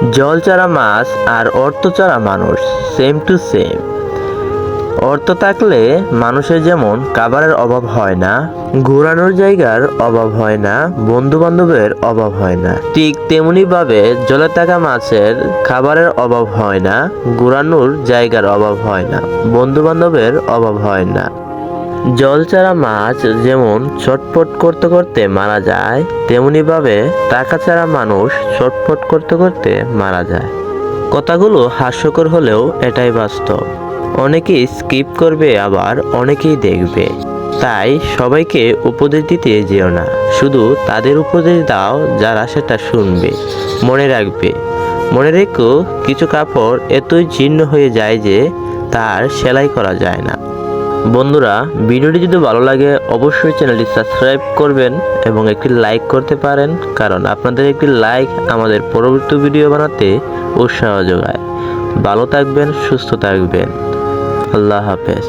জল ছাড়া মাছ আর অর্থ ছাড়া মানুষ সেম টু সেম। অর্থ থাকলে মানুষের যেমন খাবারের অভাব হয় না, ঘোরানোর জায়গার অভাব হয় না, বন্ধু বান্ধবের অভাব হয় না, ঠিক তেমনি ভাবে জলে থাকা মাছের খাবারের অভাব হয় না, ঘোরানোর জায়গার অভাব হয় না, বন্ধু বান্ধবের অভাব হয় না। জল ছাড়া মাছ যেমন ছটফট করতে করতে মারা যায়, তেমনি ভাবে টাকা ছাড়া মানুষ ছটফট করতে করতে মারা যায়। কথাগুলো হাস্যকর হলেও এটাই বাস্তব। অনেকেই স্কিপ করবে, আবার অনেকেই দেখবে। তাই সবাইকে উপদেশ দিতে যেও না, শুধু তাদের উপদেশ দাও যারা সেটা শুনবে। মনে রাখবে, মনে রেখো, কিছু কাপড় এতই জীর্ণ হয়ে যায় যে তার সেলাই করা যায় না। বন্ধুরা, ভিডিওটি যদি ভালো লাগে অবশ্যই চ্যানেলটি সাবস্ক্রাইব করবেন এবং একটি লাইক করতে পারেন, কারণ আপনাদের একটি লাইক আমাদের পরবর্তী ভিডিও বানাতে উৎসাহ যোগায়। ভালো থাকবেন, সুস্থ থাকবেন। আল্লাহ হাফেজ।